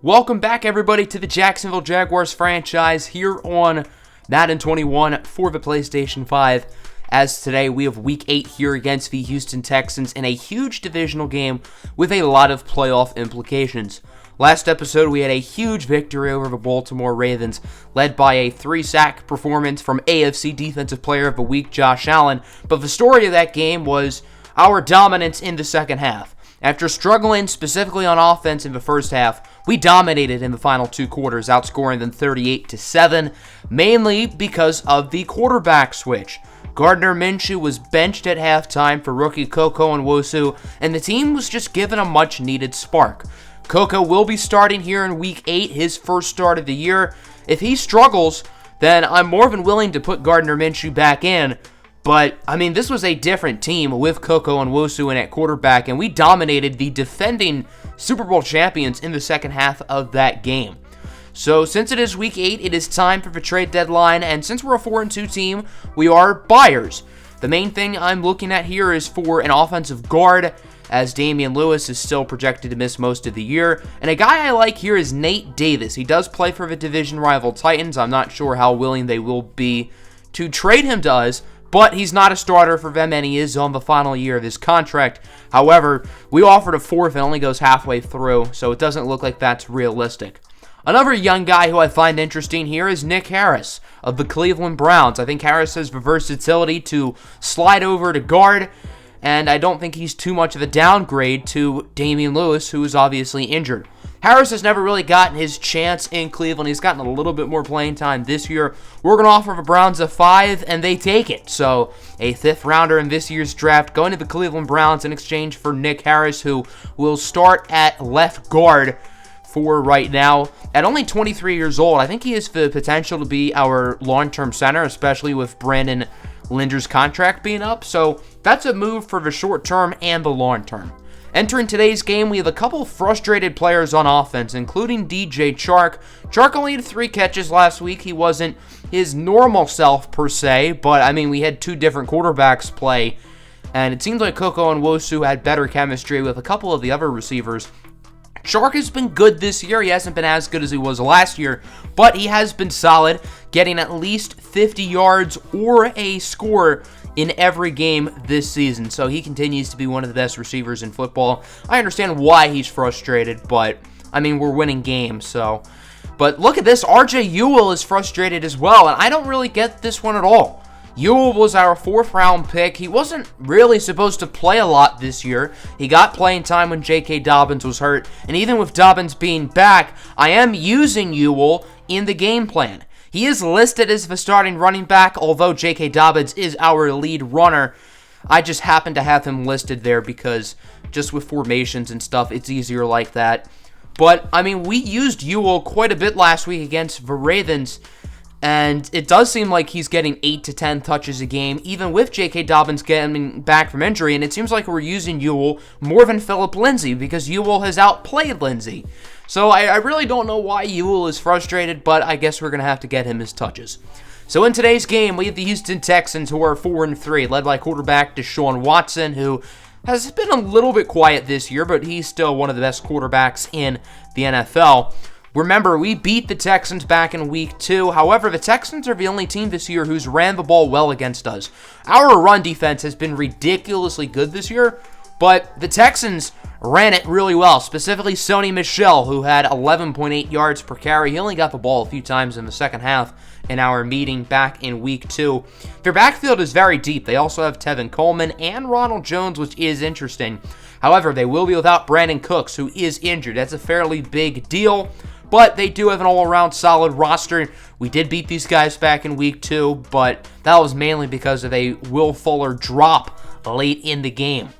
Welcome back, everybody, to the Jacksonville Jaguars franchise here on Madden 21 for the PlayStation 5. As today, we have Week 8 here against the Houston Texans in a huge divisional game with a lot of playoff implications. Last episode, we had a huge victory over the Baltimore Ravens, led by a 3-sack performance from AFC Defensive Player of the Week, Josh Allen. But the story of that game was our dominance in the second half. After struggling specifically on offense in the first half, we dominated in the final two quarters, outscoring them 38-7, mainly because of the quarterback switch. Gardner Minshew was benched at halftime for rookie Koko Nwosu, and the team was just given a much-needed spark. Koko will be starting here in Week 8, his first start of the year. If he struggles, then I'm more than willing to put Gardner Minshew back in. But, this was a different team with Koko Nwosu in at quarterback, and we dominated the defending Super Bowl champions in the second half of that game. So, since it is Week 8, it is time for the trade deadline, and since we're a 4-2 team, we are buyers. The main thing I'm looking at here is for an offensive guard, as Damian Lewis is still projected to miss most of the year. And a guy I like here is Nate Davis. He does play for the division rival Titans. I'm not sure how willing they will be to trade him to us, but he's not a starter for them, and he is on the final year of his contract. However, we offered a fourth and only goes halfway through, so it doesn't look like that's realistic. Another young guy who I find interesting here is Nick Harris of the Cleveland Browns. I think Harris has the versatility to slide over to guard, and I don't think he's too much of a downgrade to Damian Lewis, who is obviously injured. Harris has never really gotten his chance in Cleveland. He's gotten a little bit more playing time this year. We're going to offer the Browns a 5, and they take it. So, a 5th rounder in this year's draft going to the Cleveland Browns in exchange for Nick Harris, who will start at left guard for right now. At only 23 years old, I think he has the potential to be our long-term center, especially with Brandon Linder's contract being up. So, that's a move for the short term and the long term. Entering today's game, we have a couple frustrated players on offense, including DJ Chark. Chark only had 3 catches last week. He wasn't his normal self, per se, but, we had 2 different quarterbacks play, and it seems like Koko Nwosu had better chemistry with a couple of the other receivers. Chark has been good this year. He hasn't been as good as he was last year, but he has been solid, getting at least 50 yards or a score in every game this season. So he continues to be one of the best receivers in football. I understand why he's frustrated, but, we're winning games, so. But look at this. R.J. Ewell is frustrated as well, and I don't really get this one at all. Ewell was our 4th-round pick. He wasn't really supposed to play a lot this year. He got playing time when J.K. Dobbins was hurt, and even with Dobbins being back, I am using Ewell in the game plan. He is listed as the starting running back, although J.K. Dobbins is our lead runner. I just happen to have him listed there because just with formations and stuff, it's easier like that. But, we used Ewell quite a bit last week against the Ravens, and it does seem like he's getting 8 to 10 touches a game, even with J.K. Dobbins getting back from injury, and it seems like we're using Ewell more than Phillip Lindsay because Ewell has outplayed Lindsay. So I really don't know why Ewell is frustrated, but I guess we're going to have to get him his touches. So in today's game, we have the Houston Texans, who are 4-3, led by quarterback Deshaun Watson, who has been a little bit quiet this year, but he's still one of the best quarterbacks in the NFL. Remember, we beat the Texans back in Week 2. However, the Texans are the only team this year who's ran the ball well against us. Our run defense has been ridiculously good this year, but the Texans ran it really well, specifically Sony Michel, who had 11.8 yards per carry. He only got the ball a few times in the second half in our meeting back in Week 2. Their backfield is very deep. They also have Tevin Coleman and Ronald Jones, which is interesting. However, they will be without Brandon Cooks, who is injured. That's a fairly big deal, but they do have an all-around solid roster. We did beat these guys back in Week 2, but that was mainly because of a Will Fuller drop late in the game.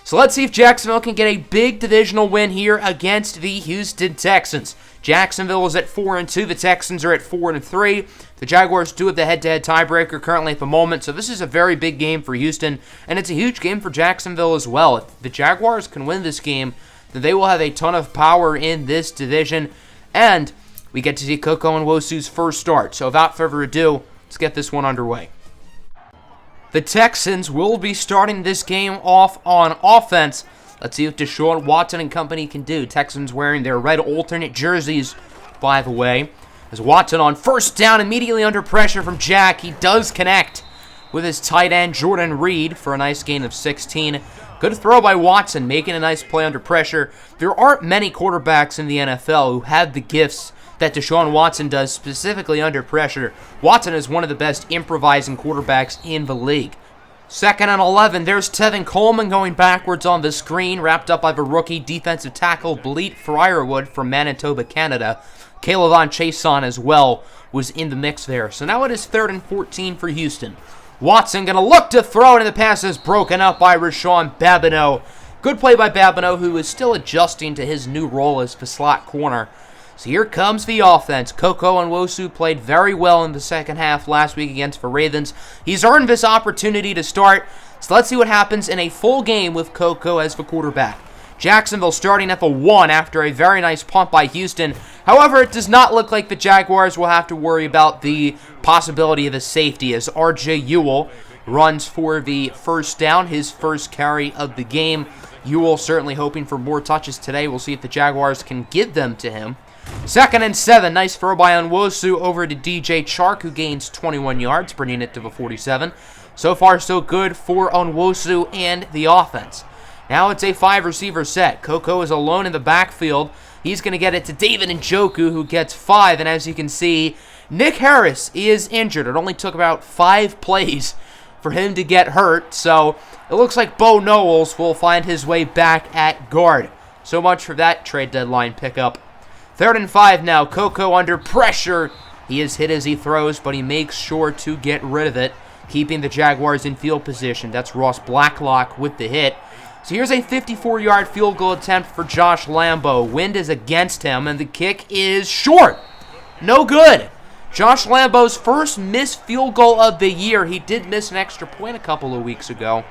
So let's see if Jacksonville can get a big divisional win here against the Houston Texans. Jacksonville is at 4-2. The Texans are at 4-3. The Jaguars do have the head-to-head tiebreaker currently at the moment, so this is a very big game for Houston, and it's a huge game for Jacksonville as well. If the Jaguars can win this game, then they will have a ton of power in this division, and we get to see Koko Nwosu's first start. So without further ado, let's get this one underway. The Texans will be starting this game off on offense, Let's see what Deshaun Watson and company can do. Texans wearing their red alternate jerseys, by the way. As Watson on first down, immediately under pressure from Jack. He does connect with his tight end, Jordan Reed, for a nice gain of 16. Good throw by Watson, making a nice play under pressure. There aren't many quarterbacks in the NFL who have the gifts that Deshaun Watson does, specifically under pressure. Watson is one of the best improvising quarterbacks in the league. 2nd and 11. There's Tevin Coleman going backwards on the screen, wrapped up by the rookie defensive tackle Bleat Friarwood from Manitoba, Canada. Kaylavon Chason as well was in the mix there. So now it is 3rd and 14 for Houston. Watson going to look to throw, and the pass is broken up by Rashawn Babineau. Good play by Babineau, who is still adjusting to his new role as the slot corner. So here comes the offense. Koko Onwosu played very well in the second half last week against the Ravens. He's earned this opportunity to start. So let's see what happens in a full game with Koko as the quarterback. Jacksonville starting at the 1 after a very nice punt by Houston. However, it does not look like the Jaguars will have to worry about the possibility of a safety as R.J. Ewell runs for the first down, his first carry of the game. Ewell certainly hoping for more touches today. We'll see if the Jaguars can give them to him. 2nd and 7. Nice throw by Onwosu over to DJ Chark, who gains 21 yards, bringing it to the 47. So far, so good for Onwosu and the offense. Now it's a 5-receiver set. Koko is alone in the backfield. He's going to get it to David Njoku, who gets 5. And as you can see, Nick Harris is injured. It only took about 5 plays for him to get hurt. So it looks like Bo Knowles will find his way back at guard. So much for that trade deadline pickup. 3rd and 5 now. Koko under pressure. He is hit as he throws, but he makes sure to get rid of it, keeping the Jaguars in field position. That's Ross Blacklock with the hit. So here's a 54-yard field goal attempt for Josh Lambo. Wind is against him, and the kick is short. No good. Josh Lambo's first missed field goal of the year. He did miss an extra point a couple of weeks ago.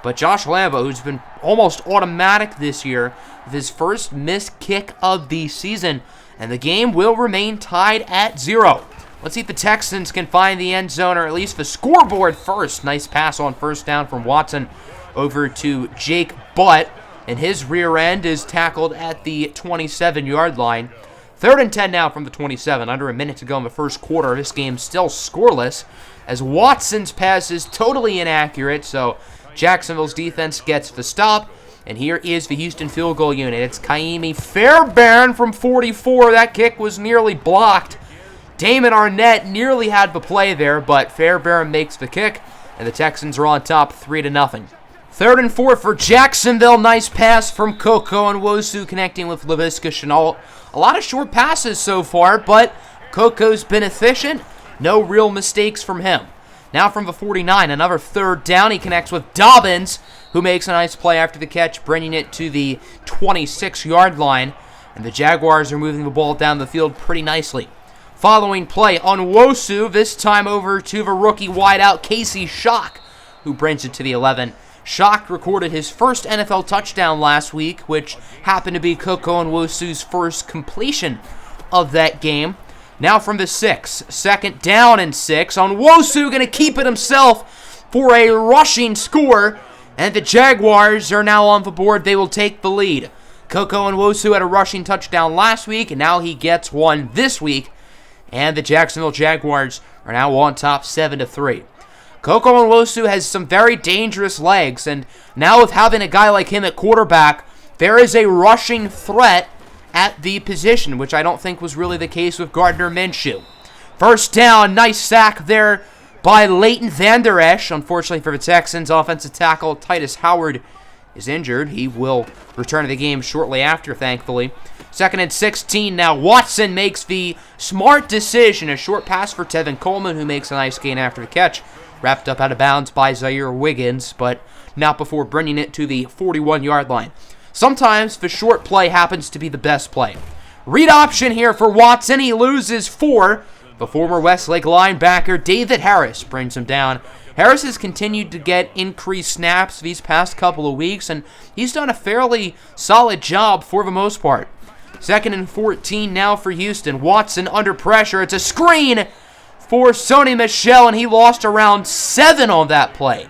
But Josh Lambo, who's been almost automatic this year, with his first missed kick of the season, and the game will remain tied at 0. Let's see if the Texans can find the end zone, or at least the scoreboard first. Nice pass on first down from Watson over to Jake Butt, and his rear end is tackled at the 27-yard line. 3rd and 10 now from the 27. Under a minute to go in the first quarter. This game still scoreless, as Watson's pass is totally inaccurate, so Jacksonville's defense gets the stop, and here is the Houston field goal unit. It's Kaimi Fairbairn from 44. That kick was nearly blocked. Damon Arnett nearly had the play there, but Fairbairn makes the kick, and the Texans are on top 3-0. 3rd and 4 for Jacksonville. Nice pass from Koko Onwosu connecting with Laviska Shenault. A lot of short passes so far, but Koko's been efficient. No real mistakes from him. Now from the 49, another 3rd down. He connects with Dobbins, who makes a nice play after the catch, bringing it to the 26-yard line. And the Jaguars are moving the ball down the field pretty nicely. Following play, Onwosu, this time over to the rookie wideout, Casey Schock, who brings it to the 11. Schock recorded his first NFL touchdown last week, which happened to be Koko Onwosu's first completion of that game. Now from the 6, 2nd down and 6. Onwosu going to keep it himself for a rushing score, and the Jaguars are now on the board. They will take the lead. Koko Onwosu had a rushing touchdown last week, and now he gets one this week, and the Jacksonville Jaguars are now on top 7-3. Koko Onwosu has some very dangerous legs, and now with having a guy like him at quarterback, there is a rushing threat at the position, which I don't think was really the case with Gardner Minshew. First down, nice sack there by Leighton Vander Esch. Unfortunately for the Texans, offensive tackle Titus Howard is injured. He will return to the game shortly after, thankfully. 2nd and 16 now. Watson makes the smart decision. A short pass for Tevin Coleman, who makes a nice gain after the catch. Wrapped up out of bounds by Zaire Wiggins, but not before bringing it to the 41-yard line. Sometimes the short play happens to be the best play. Read option here for Watson. He loses 4. The former Westlake linebacker David Harris brings him down. Harris has continued to get increased snaps these past couple of weeks, and he's done a fairly solid job for the most part. 2nd and 14 now for Houston. Watson under pressure. It's a screen for Sony Michel, and he lost around 7 on that play.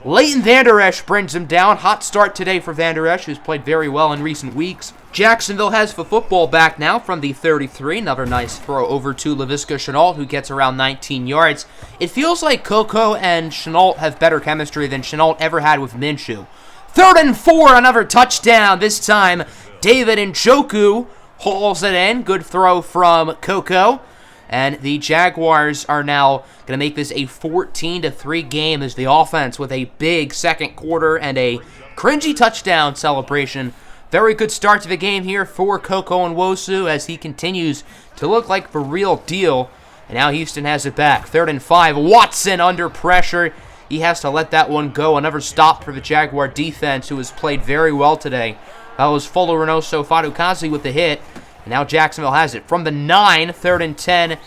Leighton Vander Esch brings him down. Hot start today for Vander Esch, who's played very well in recent weeks. Jacksonville has the football back now from the 33. Another nice throw over to Laviska Shenault, who gets around 19 yards. It feels like Coco and Shenault have better chemistry than Shenault ever had with Minshew. 3rd and 4, another touchdown. This time, David Njoku hauls it in. Good throw from Coco. And the Jaguars are now going to make this a 14-3 game as the offense with a big second quarter and a cringy touchdown celebration. Very good start to the game here for Coco Nwosu as he continues to look like the real deal. And now Houston has it back. 3rd and 5. Watson under pressure. He has to let that one go. Another stop for the Jaguar defense, who has played very well today. That was Folo Reynoso Fadukazi with the hit. And now Jacksonville has it. From the 9, 3rd and 10,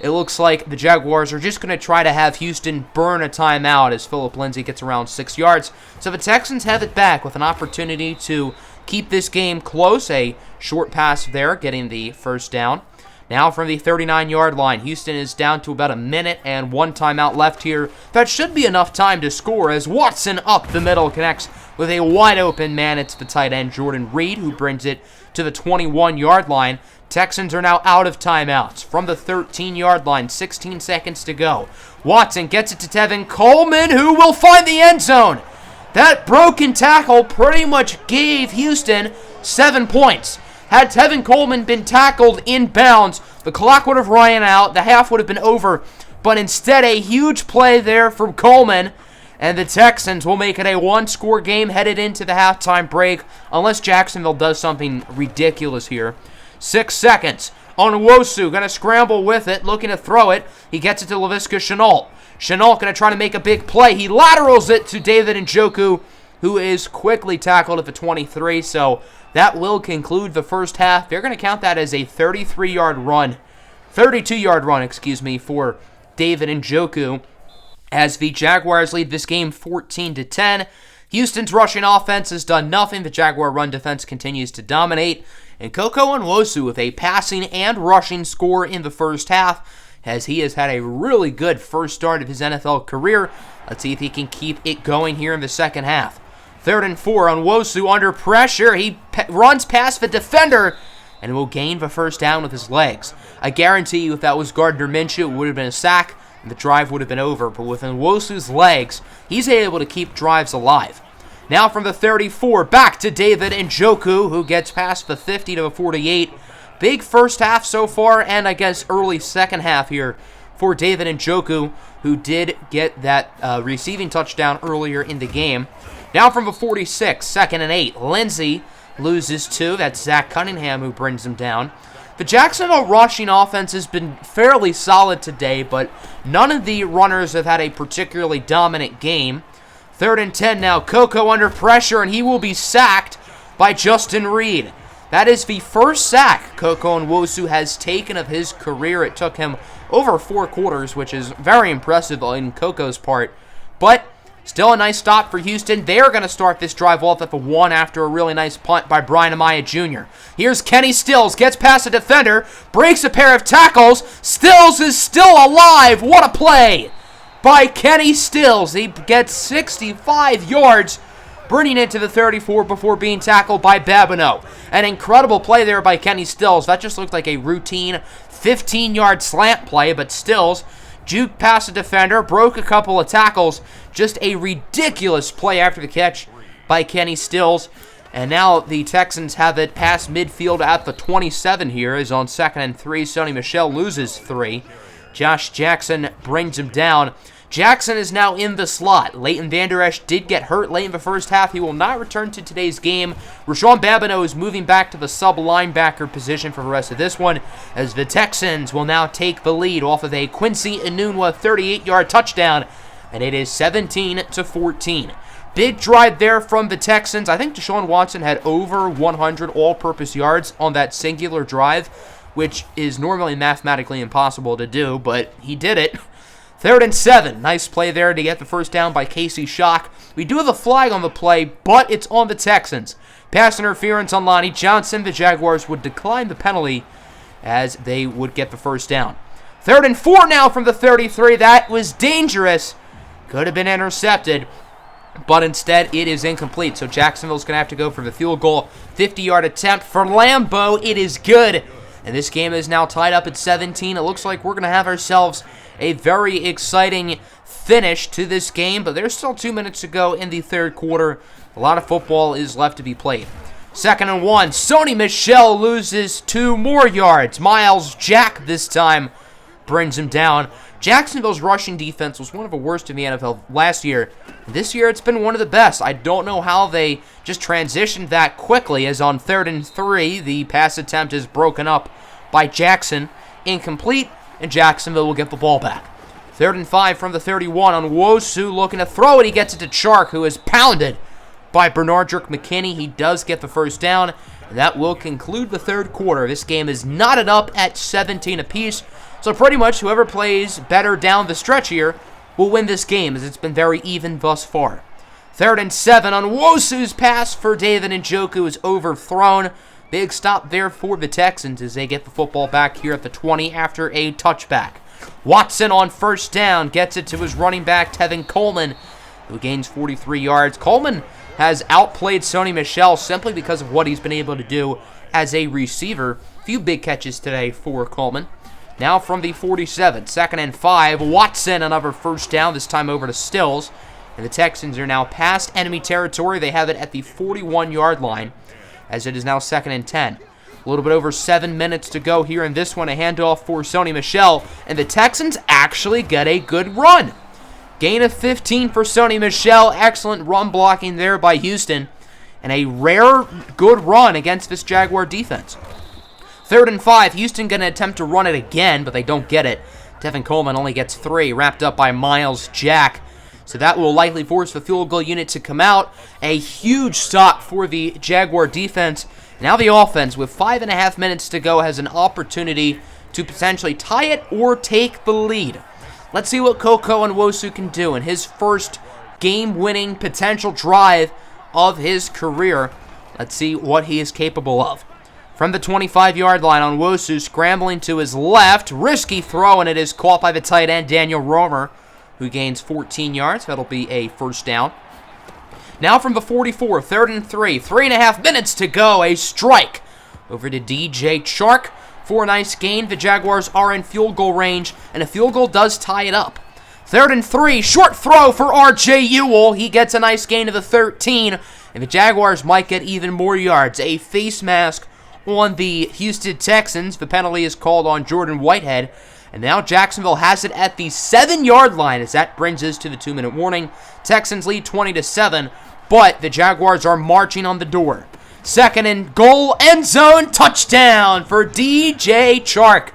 it looks like the Jaguars are just going to try to have Houston burn a timeout as Philip Lindsay gets around 6 yards. So the Texans have it back with an opportunity to keep this game close. A short pass there, getting the first down. Now from the 39-yard line, Houston is down to about a minute and 1 timeout left here. That should be enough time to score as Watson up the middle connects with a wide-open man. It's the tight end, Jordan Reed, who brings it to the 21-yard line. Texans are now out of timeouts. From the 13-yard line, 16 seconds to go. Watson gets it to Tevin Coleman, who will find the end zone. That broken tackle pretty much gave Houston 7 points. Had Tevin Coleman been tackled in bounds, the clock would have run out, the half would have been over, but instead a huge play there from Coleman, and the Texans will make it a 1-score game headed into the halftime break, unless Jacksonville does something ridiculous here. 6 seconds. Nwosu going to scramble with it, looking to throw it. He gets it to Laviska Shenault. Shenault going to try to make a big play. He laterals it to David Njoku, who is quickly tackled at the 23, so that will conclude the first half. They're going to count that as a 32-yard run, for David Njoku, as the Jaguars lead this game 14-10. Houston's rushing offense has done nothing. The Jaguar run defense continues to dominate. And Coco Nwosu with a passing and rushing score in the first half, as he has had a really good first start of his NFL career. Let's see if he can keep it going here in the second half. 3rd and 4, Nwosu under pressure. He runs past the defender and will gain the first down with his legs. I guarantee you if that was Gardner Minshew, it would have been a sack and the drive would have been over. But with Nwosu's legs, he's able to keep drives alive. Now from the 34, back to David Njoku, who gets past the 50 to the 48. Big first half so far, and I guess early second half here for David Njoku, who did get that receiving touchdown earlier in the game. Now from the 46, 2nd and 8, Lindsay loses 2. That's Zach Cunningham who brings him down. The Jacksonville rushing offense has been fairly solid today, but none of the runners have had a particularly dominant game. 3rd and 10 now, Coco under pressure, and he will be sacked by Justin Reed. That is the first sack Coco Nwosu has taken of his career. It took him over 4 quarters, which is very impressive on Coco's part. But still a nice stop for Houston. They are going to start this drive off at the 1 after a really nice punt by Brian Amaya Jr. Here's Kenny Stills, gets past a defender, breaks a pair of tackles. Stills is still alive. What a play by Kenny Stills. He gets 65 yards, bringing it to the 34 before being tackled by Babineau. An incredible play there by Kenny Stills. That just looked like a routine 15-yard slant play, but Stills juked past a defender, broke a couple of tackles. Just a ridiculous play after the catch by Kenny Stills. And now the Texans have it past midfield at the 27 here. Is on 2nd and 3. Sony Michel loses 3. Josh Jackson brings him down. Jackson is now in the slot. Leighton Vander Esch did get hurt late in the first half. He will not return to today's game. Rashawn Babineau is moving back to the sub-linebacker position for the rest of this one, as the Texans will now take the lead off of a Quincy Enunwa 38-yard touchdown, and it is 17-14. Big drive there from the Texans. I think Deshaun Watson had over 100 all-purpose yards on that singular drive, which is normally mathematically impossible to do, but he did it. 3rd and 7. Nice play there to get the first down by Casey Schock. We do have a flag on the play, but it's on the Texans. Pass interference on Lonnie Johnson. The Jaguars would decline the penalty as they would get the first down. 3rd and 4 now from the 33. That was dangerous. Could have been intercepted. but instead it is incomplete. So Jacksonville's going to have to go for the field goal. 50-yard attempt for Lambeau. It is good. And this game is now tied up at 17. It looks like we're going to have ourselves a very exciting finish to this game, but there's still 2 minutes to go in the third quarter. A lot of football is left to be played. 2nd and 1. Sony Michel loses 2 more yards. Myles Jack this time brings him down. Jacksonville's rushing defense was one of the worst in the NFL last year. This year, it's been one of the best. I don't know how they just transitioned that quickly, as on 3rd and 3, the pass attempt is broken up by Jackson. Incomplete, and Jacksonville will get the ball back. 3rd and 5 from the 31 on Wosu looking to throw it. He gets it to Chark, who is pounded by Bernardrick McKinney. He does get the first down, and that will conclude the third quarter. This game is knotted up at 17 apiece. So pretty much whoever plays better down the stretch here will win this game, as it's been very even thus far. 3rd and 7 on Wosu's pass for David Njoku is overthrown. Big stop there for the Texans as they get the football back here at the 20 after a touchback. Watson on 1st down gets it to his running back, Tevin Coleman, who gains 43 yards. Coleman has outplayed Sony Michel simply because of what he's been able to do as a receiver. A few big catches today for Coleman. Now from the 47, 2nd and 5, Watson, another 1st down, this time over to Stills. And the Texans are now past enemy territory. They have it at the 41-yard line, as it is now 2nd and 10. A little bit over 7 minutes to go here in this one. A handoff for Sony Michel, and the Texans actually get a good run. Gain of 15 for Sony Michel. Excellent run blocking there by Houston, and a rare good run against this Jaguar defense. 3rd and 5, Houston going to attempt to run it again, but they don't get it. Tevin Coleman only gets 3, wrapped up by Myles Jack. So that will likely force the field goal unit to come out. A huge stop for the Jaguar defense. Now the offense, with 5.5 minutes to go, has an opportunity to potentially tie it or take the lead. Let's see what Koko and Wosu can do in his first game-winning potential drive of his career. Let's see what he is capable of. From the 25-yard line on Wosu, scrambling to his left. Risky throw, and it is caught by the tight end, Daniel Romer, who gains 14 yards. That'll be a 1st down. Now from the 44, 3rd and 3. 3.5 minutes to go. A strike over to DJ Chark for a nice gain. The Jaguars are in field goal range, and a field goal does tie it up. 3rd and 3. Short throw for R.J. Ewell. He gets a nice gain of the 13, and the Jaguars might get even more yards. A face mask on the Houston Texans. The penalty is called on Jordan Whitehead. And now Jacksonville has it at the 7-yard line, as that brings us to the 2-minute warning. Texans lead 20-7, but the Jaguars are marching on the door. 2nd and goal, end zone, touchdown for DJ Chark.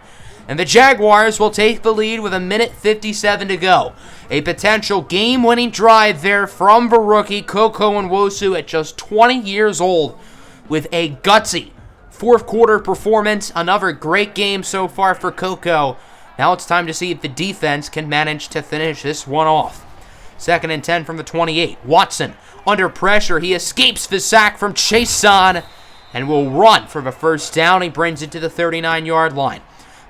And the Jaguars will take the lead with 1:57 to go. A potential game-winning drive there from the rookie, Koko Nwosu, at just 20 years old, with a gutsy 4th quarter performance. Another great game so far for Koko. Now it's time to see if the defense can manage to finish this one off. 2nd and 10 from the 28. Watson under pressure. He escapes the sack from Chason and will run for the 1st down. He brings it to the 39-yard line.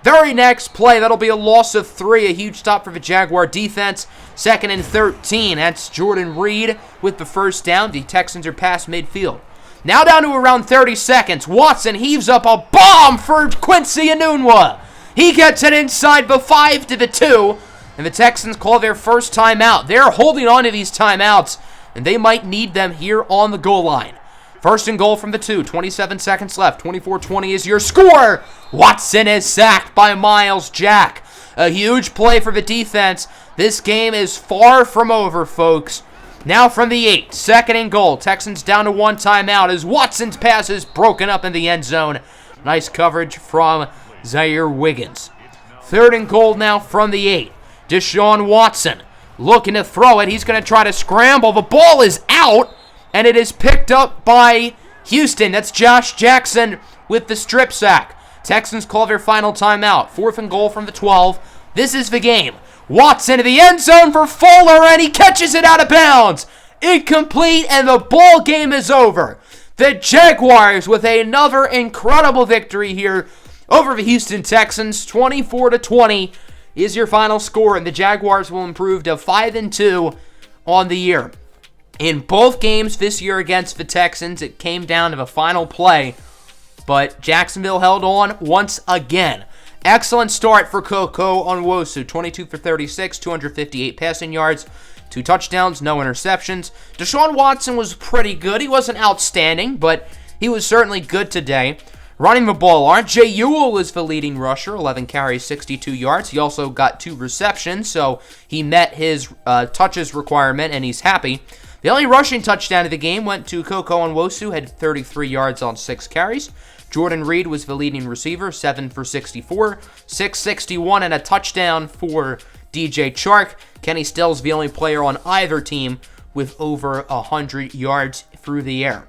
Very next play, that'll be a loss of 3. A huge stop for the Jaguar defense. 2nd and 13. That's Jordan Reed with the 1st down. The Texans are past midfield. Now down to around 30 seconds. Watson heaves up a bomb for Quincy Enunwa. He gets it inside the 5 to the 2, and the Texans call their first timeout. They're holding on to these timeouts, and they might need them here on the goal line. 1st and goal from the 2, 27 seconds left. 24-20 is your score. Watson is sacked by Myles Jack. A huge play for the defense. This game is far from over, folks. Now from the 8, 2nd and goal. Texans down to 1 timeout as Watson's pass is broken up in the end zone. Nice coverage from Zaire Wiggins. 3rd and goal now from the 8. Deshaun Watson looking to throw it. He's going to try to scramble. The ball is out, and it is picked up by Houston. That's Josh Jackson with the strip sack. Texans call their final timeout. 4th and goal from the 12. This is the game. Watson to the end zone for Fuller, and he catches it out of bounds. Incomplete, and the ball game is over. The Jaguars with another incredible victory here over the Houston Texans. 24-20 is your final score, and the Jaguars will improve to 5-2 on the year. In both games this year against the Texans, it came down to the final play, but Jacksonville held on once again. Excellent start for Koko Onwosu, 22 for 36, 258 passing yards, 2 touchdowns, no interceptions. Deshaun Watson was pretty good. He wasn't outstanding, but he was certainly good today. Running the ball, R.J. Ewell was the leading rusher, 11 carries, 62 yards. He also got 2 receptions, so he met his touches requirement, and he's happy. The only rushing touchdown of the game went to Koko Onwosu, had 33 yards on 6 carries. Jordan Reed was the leading receiver, 7 for 64, 661, and a touchdown for DJ Chark. Kenny Stills the only player on either team with over 100 yards through the air.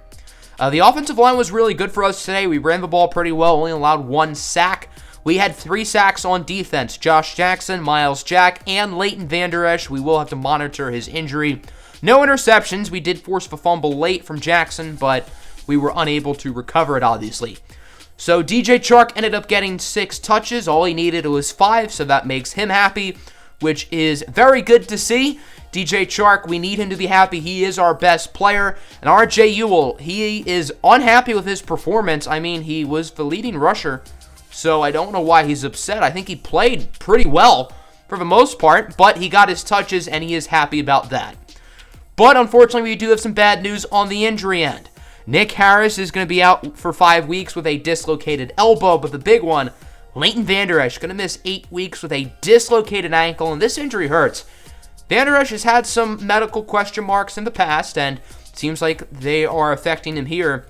The offensive line was really good for us today. We ran the ball pretty well, only allowed 1 sack. We had 3 sacks on defense. Josh Jackson, Miles Jack, and Leighton Vander Esch. We will have to monitor his injury. No interceptions. We did force the fumble late from Jackson, but we were unable to recover it, obviously. So DJ Chark ended up getting 6 touches. All he needed was 5, so that makes him happy, which is very good to see. DJ Chark, we need him to be happy. He is our best player. And R.J. Ewell, he is unhappy with his performance. I mean, he was the leading rusher, so I don't know why he's upset. I think he played pretty well for the most part, but he got his touches, and he is happy about that. But unfortunately, we do have some bad news on the injury end. Nick Harris is going to be out for 5 weeks with a dislocated elbow, but the big one, Leighton Vander Esch, going to miss 8 weeks with a dislocated ankle, and this injury hurts. Vander Esch has had some medical question marks in the past, and it seems like they are affecting him here.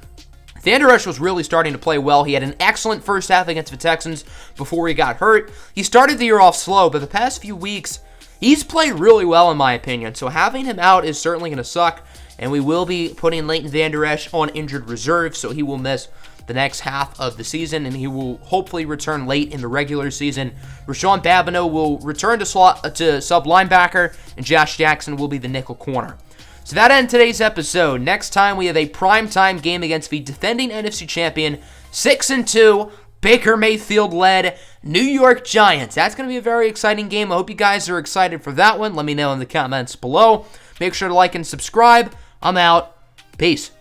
Vander Esch was really starting to play well. He had an excellent first half against the Texans before he got hurt. He started the year off slow, but the past few weeks, he's played really well in my opinion, so having him out is certainly going to suck, and we will be putting Leighton Vander Esch on injured reserve, so he will miss the next half of the season, and he will hopefully return late in the regular season. Rashawn Babineau will return to sub linebacker, and Josh Jackson will be the nickel corner. So that ends today's episode. Next time, we have a primetime game against the defending NFC champion, 6-2, Baker Mayfield-led New York Giants. That's going to be a very exciting game. I hope you guys are excited for that one. Let me know in the comments below. Make sure to like and subscribe. I'm out. Peace.